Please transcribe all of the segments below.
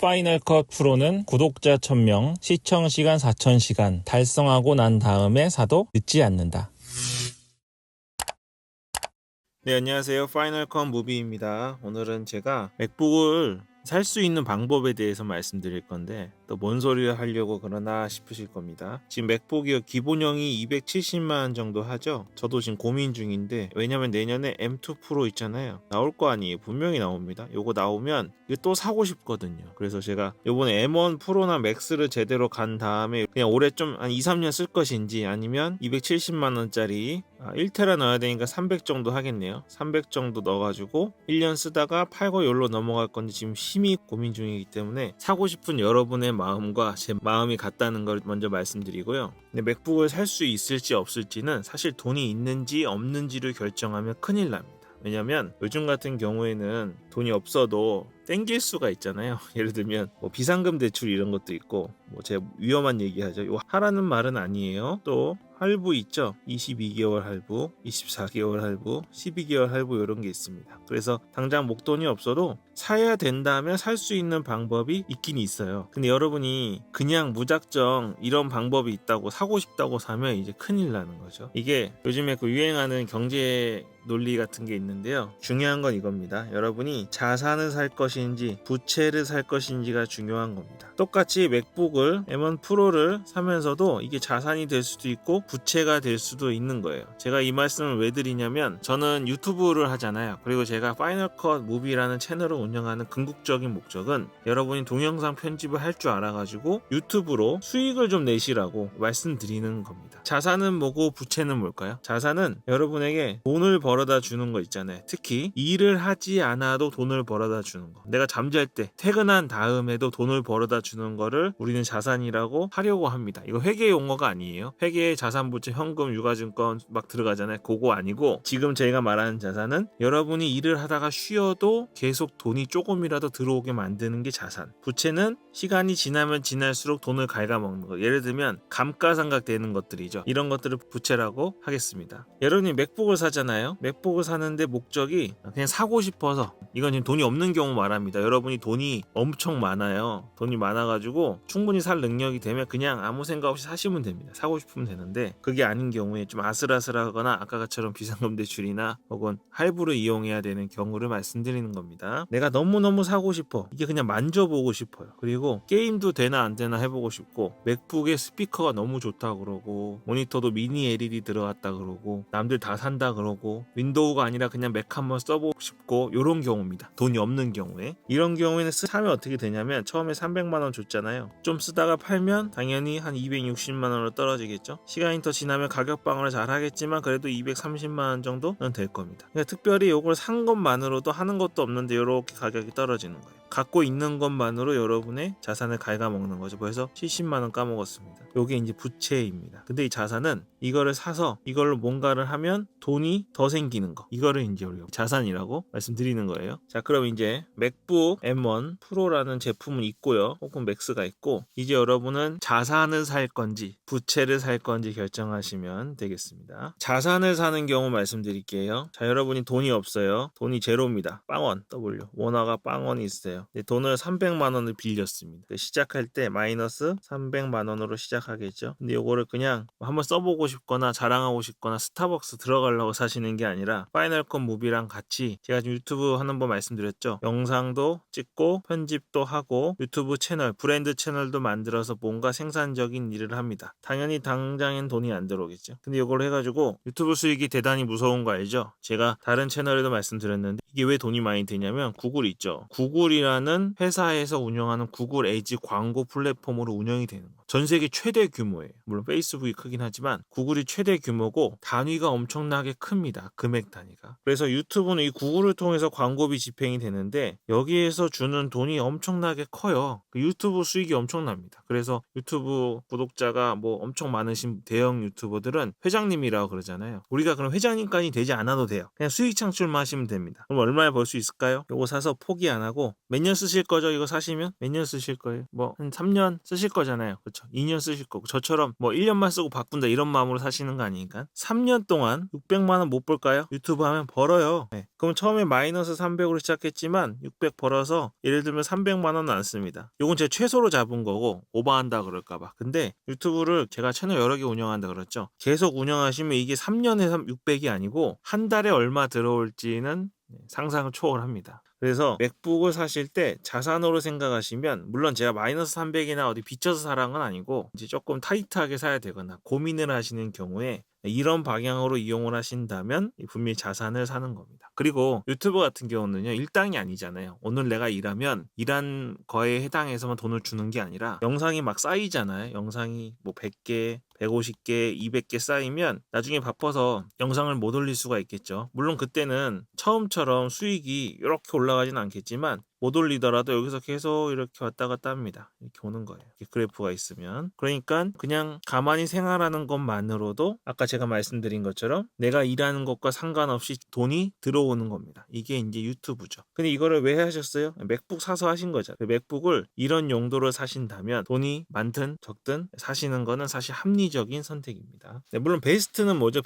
파이널 컷 프로는 구독자 1000명, 시청시간 4000시간 달성하고 난 다음에 사도 늦지 않는다. 네, 안녕하세요. 파이널 컷 무비입니다. 오늘은 제가 맥북을 살 수 있는 방법에 대해서 말씀드릴 건데 또 뭔 소리를 하려고 그러나 싶으실 겁니다. 지금 맥북이 기본형이 270만 원 정도 하죠. 저도 지금 고민 중인데, 왜냐면 내년에 M2 프로 있잖아요. 나올 거 아니에요. 분명히 나옵니다. 요거 나오면 이거 또 사고 싶거든요. 그래서 제가 요번에 M1 프로나 맥스를 제대로 간 다음에 그냥 올해 좀 한 2, 3년 쓸 것인지, 아니면 270만 원짜리 1테라 넣어야 되니까 300 정도 하겠네요. 300 정도 넣어가지고 1년 쓰다가 팔고 열로 넘어갈 건지 지금 심히 고민 중이기 때문에, 사고 싶은 여러분의 마음과 제 마음이 같다는 걸 먼저 말씀드리고요. 근데 맥북을 살 수 있을지 없을지는 사실 돈이 있는지 없는지를 결정하면 큰일 납니다. 왜냐면 요즘 같은 경우에는 돈이 없어도 땡길 수가 있잖아요. 예를 들면 뭐 비상금 대출 이런 것도 있고, 뭐 제가 위험한 얘기하죠. 이거 하라는 말은 아니에요. 또 할부 있죠. 22개월 할부, 24개월 할부, 12개월 할부 이런 게 있습니다. 그래서 당장 목돈이 없어도 사야 된다면 살 수 있는 방법이 있긴 있어요. 근데 여러분이 그냥 무작정 이런 방법이 있다고 사고 싶다고 사면 이제 큰일 나는 거죠. 이게 요즘에 그 유행하는 경제 논리 같은 게 있는데요. 중요한 건 이겁니다. 여러분이 자산을 살 것인지 부채를 살 것인지가 중요한 겁니다. 똑같이 맥북을 M1 프로를 사면서도 이게 자산이 될 수도 있고 부채가 될 수도 있는 거예요. 제가 이 말씀을 왜 드리냐면, 저는 유튜브를 하잖아요. 그리고 제가 파이널 컷 무비라는 채널을 운영하는 궁극적인 목적은 여러분이 동영상 편집을 할 줄 알아가지고 유튜브로 수익을 좀 내시라고 말씀드리는 겁니다. 자산은 뭐고 부채는 뭘까요? 자산은 여러분에게 돈을 벌어다 주는 거 있잖아요. 특히 일을 하지 않아도 돈을 벌어다 주는 거. 내가 잠잘 때 퇴근한 다음에도 돈을 벌어다 주는 거를 우리는 자산이라고 하려고 합니다. 이거 회계 용어가 아니에요. 회계에 자산, 부채, 현금, 유가증권 막 들어가잖아요. 그거 아니고, 지금 제가 말하는 자산은 여러분이 일을 하다가 쉬어도 계속 돈이 조금이라도 들어오게 만드는 게 자산. 부채는 시간이 지나면 지날수록 돈을 갉아먹는 거. 예를 들면 감가상각 되는 것들이죠. 이런 것들을 부채라고 하겠습니다. 여러분이 맥북을 사잖아요. 맥북을 사는데 목적이 그냥 사고 싶어서, 이건 지금 돈이 없는 경우 말합니다. 여러분이 돈이 엄청 많아요. 돈이 많아가지고 충분히 살 능력이 되면 그냥 아무 생각 없이 사시면 됩니다. 사고 싶으면 되는데, 그게 아닌 경우에 좀 아슬아슬하거나 아까처럼 비상금 대출이나 혹은 할부를 이용해야 되는 경우를 말씀드리는 겁니다. 내가 너무너무 사고 싶어. 이게 그냥 만져보고 싶어요. 그리고 게임도 되나 안 되나 해보고 싶고, 맥북의 스피커가 너무 좋다 그러고, 모니터도 미니 LED 들어갔다 그러고, 남들 다 산다 그러고, 윈도우가 아니라 그냥 맥 한번 써보고 싶고, 요런 경우입니다. 돈이 없는 경우에. 이런 경우에는 사면 어떻게 되냐면, 처음에 300만 원 줬잖아요. 좀 쓰다가 팔면 당연히 한 260만 원으로 떨어지겠죠. 시간이 더 지나면 가격 방어를 잘 하겠지만 그래도 230만 원 정도는 될 겁니다. 그러니까 특별히 이걸 산 것만으로도 하는 것도 없는데 이렇게 가격이 떨어지는 거예요. 갖고 있는 것만으로 여러분의 자산을 갉아먹는 거죠. 그래서 70만 원 까먹었습니다. 이게 이제 부채입니다. 근데 이 자산은 이거를 사서 이걸로 뭔가를 하면 돈이 더 생기는 거, 이거를 이제 우리가 자산이라고 말씀드리는 거예요. 자, 그럼 이제 맥북 M1 프로라는 제품은 있고요. 혹은 맥스가 있고, 이제 여러분은 자산을 살 건지 부채를 살 건지 결정하시면 되겠습니다. 자산을 사는 경우 말씀드릴게요. 자, 여러분이 돈이 없어요. 돈이 제로입니다. 빵원 W 원화가 빵원이 있어요. 돈을 300만 원을 빌렸습니다. 시작할 때 마이너스 300만 원으로 시작하겠죠. 근데 요거를 그냥 한번 써보고 싶거나 자랑하고 싶거나 스타벅스 들어가려고 사시는 게 아니라, 파이널 컷 무비랑 같이 제가 지금 유튜브 하는 법 말씀드렸죠. 영상도 찍고 편집도 하고 유튜브 채널, 브랜드 채널도 만들어서 뭔가 생산적인 일을 합니다. 당연히 당장엔 돈이 안 들어오겠죠. 근데 이걸 해가지고 유튜브 수익이 대단히 무서운 거 알죠? 제가 다른 채널에도 말씀드렸는데, 이게 왜 돈이 많이 되냐면, 구글 있죠. 구글이라는 회사에서 운영하는 구글 에이지 광고 플랫폼으로 운영이 되는 거예요. 전 세계 최대 규모예요. 물론 페이스북이 크긴 하지만 구글이 최대 규모고 단위가 엄청나게 큽니다. 금액 단위가. 그래서 유튜브는 이 구글을 통해서 광고비 집행이 되는데, 여기에서 주는 돈이 엄청나게 커요. 그 유튜브 수익이 엄청납니다. 그래서 유튜브 구독자가 뭐 엄청 많으신 대형 유튜버들은 회장님이라고 그러잖아요. 우리가 그럼 회장님까지 되지 않아도 돼요. 그냥 수익 창출만 하시면 됩니다. 그럼 얼마에 벌 수 있을까요? 요거 사서 포기 안 하고 몇 년 쓰실 거죠? 이거 사시면 몇 년 쓰실 거예요? 뭐 한 3년 쓰실 거잖아요. 그렇죠? 2년 쓰실 거고 저처럼 뭐 1년만 쓰고 바꾼다 이런 마음으로 사시는 거 아니니까. 3년 동안 600만 원 못 벌까요? 유튜브 하면 벌어요. 네. 그럼 처음에 마이너스 300으로 시작했지만 600 벌어서 예를 들면 300만 원은 안 씁니다. 요건 제가 최소로 잡은 거고 오버한다 그럴까 봐. 근데 유튜브를 제가 채널 여러 개 운영한다 그랬죠. 계속 운영하시면 이게 3년에 600이 아니고 한 달에 얼마 들어올지는 상상을 초월합니다. 그래서 맥북을 사실 때 자산으로 생각하시면 물론 제가 마이너스 300이나 어디 빚져서 사라는 건 아니고 이제 조금 타이트하게 사야 되거나 고민을 하시는 경우에 이런 방향으로 이용을 하신다면 분명히 자산을 사는 겁니다. 그리고 유튜브 같은 경우는요 일당이 아니잖아요. 오늘 내가 일하면 일한 거에 해당해서만 돈을 주는 게 아니라 영상이 막 쌓이잖아요. 영상이 뭐 100개 150개, 200개 쌓이면 나중에 바빠서 영상을 못 올릴 수가 있겠죠. 물론 그때는 처음처럼 수익이 이렇게 올라가진 않겠지만 못 올리더라도 여기서 계속 이렇게 왔다 갔다 합니다. 이렇게 오는 거예요. 이렇게 그래프가 있으면. 그러니까 그냥 가만히 생활하는 것만으로도 아까 제가 말씀드린 것처럼 내가 일하는 것과 상관없이 돈이 들어오는 겁니다. 이게 이제 유튜브죠. 근데 이거를 왜 하셨어요? 맥북 사서 하신 거죠. 맥북을 이런 용도로 사신다면 돈이 많든 적든 사시는 거는 사실 합리적인 선택입니다. 네, 물론 베스트는 뭐죠?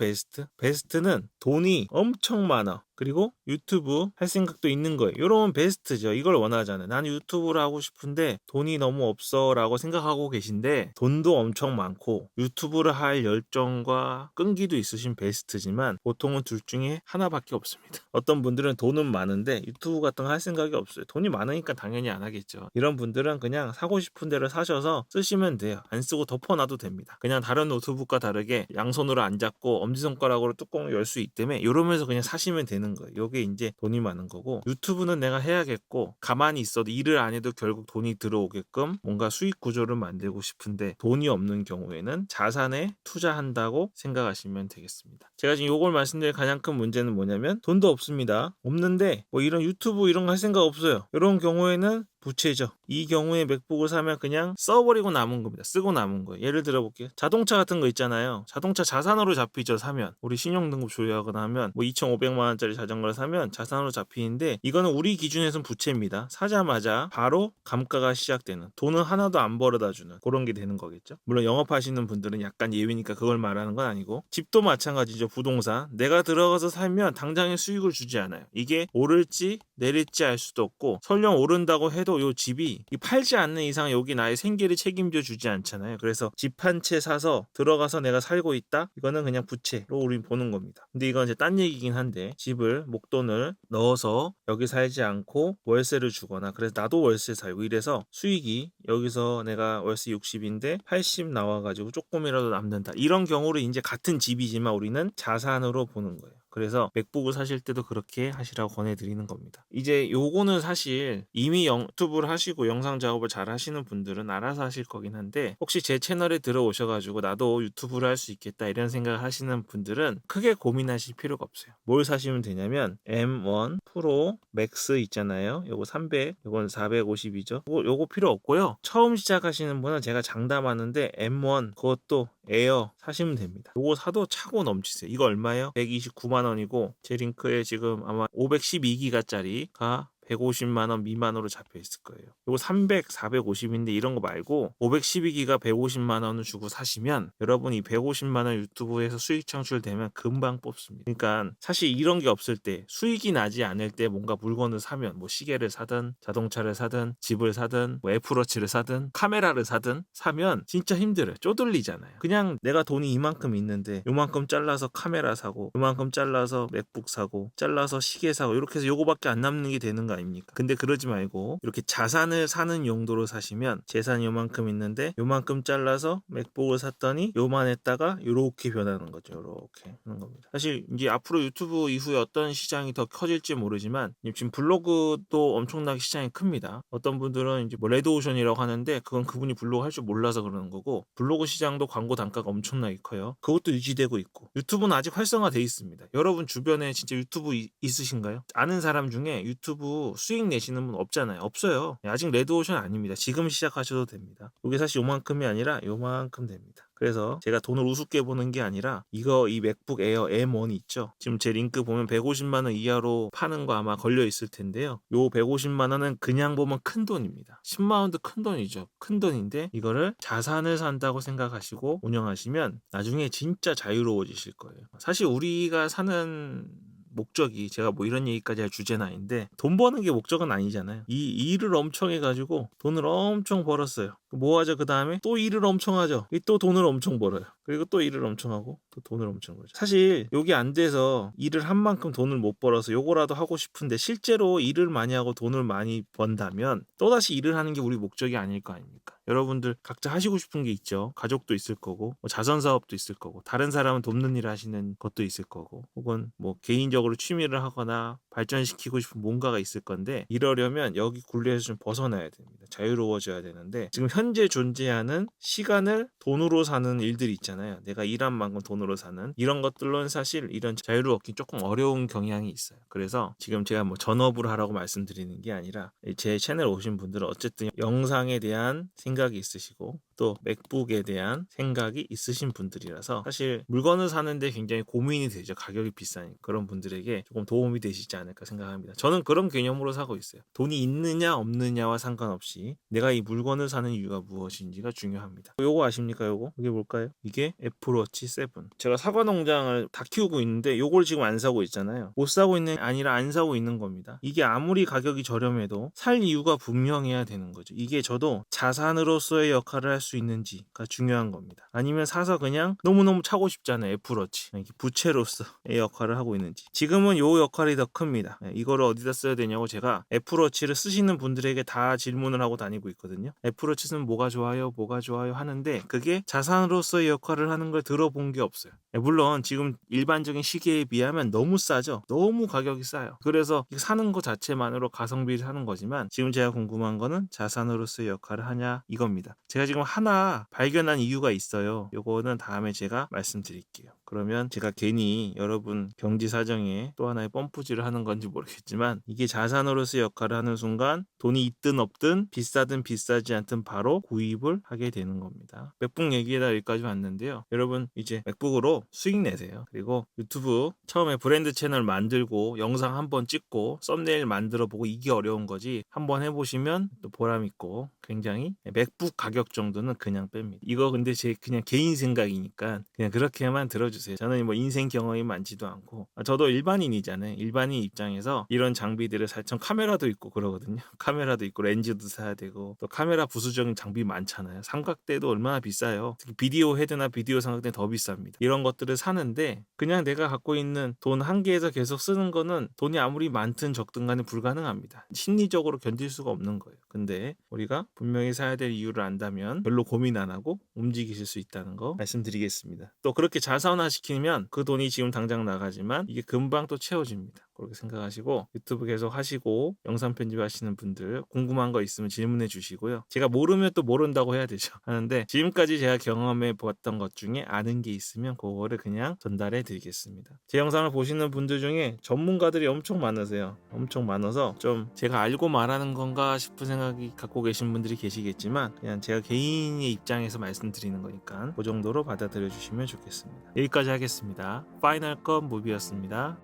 베스트는 돈이 엄청 많아. 그리고 유튜브 할 생각도 있는 거예요. 이러면 베스트죠. 이걸 원하잖아요. 나는 유튜브를 하고 싶은데 돈이 너무 없어 라고 생각하고 계신데 돈도 엄청 많고 유튜브를 할 열정과 끈기도 있으신 베스트지만 보통은 둘 중에 하나밖에 없습니다. 어떤 분들은 돈은 많은데 유튜브 같은 거 할 생각이 없어요. 돈이 많으니까 당연히 안 하겠죠. 이런 분들은 그냥 사고 싶은 대로 사셔서 쓰시면 돼요. 안 쓰고 덮어놔도 됩니다. 그냥 다른 노트북과 다르게 양손으로 안 잡고 엄지손가락으로 뚜껑을 열 수 있다며 이러면서 그냥 사시면 되는 거예요. 요게 이제 돈이 많은 거고 유튜브는 내가 해야겠고 가만히 있어도 일을 안 해도 결국 돈이 들어오게끔 뭔가 수익 구조를 만들고 싶은데 돈이 없는 경우에는 자산에 투자한다고 생각하시면 되겠습니다. 제가 지금 요걸 말씀드릴 가장 큰 문제는 뭐냐면 돈도 없습니다. 없는데 뭐 이런 유튜브 이런 거 할 생각 없어요. 이런 경우에는 부채죠. 이 경우에 맥북을 사면 그냥 써버리고 남은 겁니다. 쓰고 남은 거예요. 예를 들어 볼게요. 자동차 같은 거 있잖아요. 자동차 자산으로 잡히죠. 사면 우리 신용등급 조회하거나 하면 뭐 2,500만 원짜리 자전거를 사면 자산으로 잡히는데 이거는 우리 기준에서는 부채입니다. 사자마자 바로 감가가 시작되는 돈은 하나도 안 벌어다 주는 그런 게 되는 거겠죠. 물론 영업하시는 분들은 약간 예외니까 그걸 말하는 건 아니고 집도 마찬가지죠. 부동산 내가 들어가서 살면 당장에 수익을 주지 않아요. 이게 오를지 내릴지 알 수도 없고 설령 오른다고 해도 요 집이 팔지 않는 이상 여기 나의 생계를 책임져 주지 않잖아요. 그래서 집 한 채 사서 들어가서 내가 살고 있다? 이거는 그냥 부채로 우린 보는 겁니다. 근데 이건 이제 딴 얘기긴 한데 집을 목돈을 넣어서 여기 살지 않고 월세를 주거나 그래서 나도 월세 살고 이래서 수익이 여기서 내가 월세 60인데 80 나와가지고 조금이라도 남는다. 이런 경우를 이제 같은 집이지만 우리는 자산으로 보는 거예요. 그래서 맥북을 사실 때도 그렇게 하시라고 권해드리는 겁니다. 이제 요거는 사실 이미 유튜브를 하시고 영상 작업을 잘 하시는 분들은 알아서 하실 거긴 한데 혹시 제 채널에 들어오셔가지고 나도 유튜브를 할 수 있겠다 이런 생각을 하시는 분들은 크게 고민하실 필요가 없어요. 뭘 사시면 되냐면 M1 프로 맥스 있잖아요. 요거 300, 요건 450이죠. 요거 필요 없고요. 처음 시작하시는 분은 제가 장담하는데 M1 그것도 에어 사시면 됩니다. 요거 사도 차고 넘치세요. 이거 얼마예요? 129만 원이고 제 링크에 지금 아마 512기가짜리가 150만 원 미만으로 잡혀 있을 거예요. 요거 300, 450인데 이런 거 말고 512기가 150만 원을 주고 사시면 여러분 이 150만 원 유튜브에서 수익 창출되면 금방 뽑습니다. 그러니까 사실 이런 게 없을 때 수익이 나지 않을 때 뭔가 물건을 사면 뭐 시계를 사든 자동차를 사든 집을 사든 뭐 애플워치를 사든 카메라를 사든 사면 진짜 힘들어요. 쪼들리잖아요. 그냥 내가 돈이 이만큼 있는데 요만큼 잘라서 카메라 사고 요만큼 잘라서 맥북 사고 잘라서 시계 사고 이렇게 해서 요거밖에 안 남는 게 되는 거 아닙니까? 근데 그러지 말고 이렇게 자산을 사는 용도로 사시면 재산이 요만큼 있는데 요만큼 잘라서 맥북을 샀더니 요만 했다가 요렇게 변하는 거죠. 요렇게 하는 겁니다. 사실 이제 앞으로 유튜브 이후에 어떤 시장이 더 커질지 모르지만 지금 블로그도 엄청나게 시장이 큽니다. 어떤 분들은 이제 뭐 레드오션이라고 하는데 그건 그분이 블로그 할 줄 몰라서 그러는 거고 블로그 시장도 광고 단가가 엄청나게 커요. 그것도 유지되고 있고 유튜브는 아직 활성화돼 있습니다. 여러분 주변에 진짜 유튜브 있으신가요? 아는 사람 중에 유튜브 수익 내시는 분 없잖아요. 없어요. 아직 레드오션 아닙니다. 지금 시작하셔도 됩니다. 이게 사실 요만큼이 아니라 요만큼 됩니다. 그래서 제가 돈을 우습게 보는 게 아니라 이 맥북 에어 M1 있죠. 지금 제 링크 보면 150만 원 이하로 파는 거 아마 걸려 있을 텐데요. 요 150만 원은 그냥 보면 큰 돈입니다. 10만 원도 큰 돈이죠. 큰 돈인데 이거를 자산을 산다고 생각하시고 운영하시면 나중에 진짜 자유로워지실 거예요. 사실 우리가 사는 목적이, 제가 뭐 이런 얘기까지 할 주제는 아닌데, 돈 버는 게 목적은 아니잖아요. 이 일을 엄청 해가지고 돈을 엄청 벌었어요. 뭐 하죠? 그 다음에 또 일을 엄청 하죠. 또 돈을 엄청 벌어요. 그리고 또 일을 엄청 하고 또 돈을 엄청 벌죠. 사실 여기 안 돼서 일을 한 만큼 돈을 못 벌어서 요거라도 하고 싶은데, 실제로 일을 많이 하고 돈을 많이 번다면 또다시 일을 하는 게 우리 목적이 아닐 거 아닙니까? 여러분들 각자 하시고 싶은 게 있죠. 가족도 있을 거고, 뭐 자선 사업도 있을 거고, 다른 사람은 돕는 일 하시는 것도 있을 거고, 혹은 뭐 개인적으로 취미를 하거나 발전시키고 싶은 뭔가가 있을 건데, 이러려면 여기 굴레에서 좀 벗어나야 됩니다. 자유로워져야 되는데, 지금 현재 존재하는 시간을 돈으로 사는 일들이 있잖아요. 내가 일한 만큼 돈으로 사는 이런 것들로는 사실 이런 자유를 얻기 조금 어려운 경향이 있어요. 그래서 지금 제가 뭐 전업을 하라고 말씀드리는 게 아니라, 제 채널 오신 분들은 어쨌든 영상에 대한 생각이 있으시고 또 맥북에 대한 생각이 있으신 분들이라서 사실 물건을 사는데 굉장히 고민이 되죠. 가격이 비싸니까. 그런 분들에게 조금 도움이 되시지 않을까 생각합니다. 저는 그런 개념으로 사고 있어요. 돈이 있느냐 없느냐와 상관없이 내가 이 물건을 사는 이유가 무엇인지가 중요합니다. 요거 아십니까? 요거? 이게 뭘까요? 이게 애플워치 7. 제가 사과 농장을 다 키우고 있는데 요걸 지금 안 사고 있잖아요. 못 사고 있는 게 아니라 안 사고 있는 겁니다. 이게 아무리 가격이 저렴해도 살 이유가 분명해야 되는 거죠. 이게 저도 자산으로서의 역할을 할 수 있는지가 중요한 겁니다. 아니면 사서 그냥 너무너무 차고 싶잖아요. 애플워치. 부채로서의 역할을 하고 있는지. 지금은 요 역할이 더 큽니다. 이거를 어디다 써야 되냐고 제가 애플워치를 쓰시는 분들에게 다 질문을 하고 다니고 있거든요. 애플워치 쓰면 뭐가 좋아요? 뭐가 좋아요? 하는데 그게 자산으로서의 역할을 하는 걸 들어본 게 없어요. 물론 지금 일반적인 시계에 비하면 너무 싸죠. 너무 가격이 싸요. 그래서 사는 것 자체만으로 가성비를 하는 거지만, 지금 제가 궁금한 거는 자산으로서의 역할을 하냐 이겁니다. 제가 지금 하나 발견한 이유가 있어요. 요거는 다음에 제가 말씀드릴게요. 그러면 제가 괜히 여러분 경제 사정에 또 하나의 펌프질을 하는 건지 모르겠지만, 이게 자산으로서의 역할을 하는 순간 돈이 있든 없든 비싸든 비싸지 않든 바로 구입을 하게 되는 겁니다. 맥북 얘기에다 여기까지 왔는데요. 여러분 이제 맥북으로 수익 내세요. 그리고 유튜브 처음에 브랜드 채널 만들고 영상 한번 찍고 썸네일 만들어 보고 이게 어려운 거지, 한번 해보시면 또 보람 있고 굉장히, 맥북 가격 정도는 그냥 뺍니다. 이거 근데 제 그냥 개인 생각이니까 그냥 그렇게만 들어주세요. 저는 뭐 인생 경험이 많지도 않고, 저도 일반인이잖아요. 일반인 입장에서 이런 장비들을 살짝, 카메라도 있고 그러거든요. 카메라도 있고 렌즈도 사야 되고, 또 카메라 부수적인 장비 많잖아요. 삼각대도 얼마나 비싸요. 특히 비디오 헤드나 비디오 삼각대는 더 비쌉니다. 이런 것들을 사는데 그냥 내가 갖고 있는 돈 한계에서 계속 쓰는 거는 돈이 아무리 많든 적든 간에 불가능합니다. 심리적으로 견딜 수가 없는 거예요. 근데 우리가 분명히 사야 될 이유를 안다면 별로 고민 안 하고 움직이실 수 있다는 거 말씀드리겠습니다. 또 그렇게 자산화시키면 그 돈이 지금 당장 나가지만 이게 금방 또 채워집니다. 그렇게 생각하시고 유튜브 계속 하시고 영상 편집하시는 분들 궁금한 거 있으면 질문해 주시고요. 제가 모르면 또 모른다고 해야 되죠. 하는데 지금까지 제가 경험해 보았던 것 중에 아는 게 있으면 그거를 그냥 전달해 드리겠습니다. 제 영상을 보시는 분들 중에 전문가들이 엄청 많으세요. 엄청 많아서 좀 제가 알고 말하는 건가 싶은 생각이 갖고 계신 분들이 계시겠지만, 그냥 제가 개인의 입장에서 말씀드리는 거니까 그 정도로 받아들여 주시면 좋겠습니다. 여기까지 하겠습니다. 파이널 컷 무비였습니다.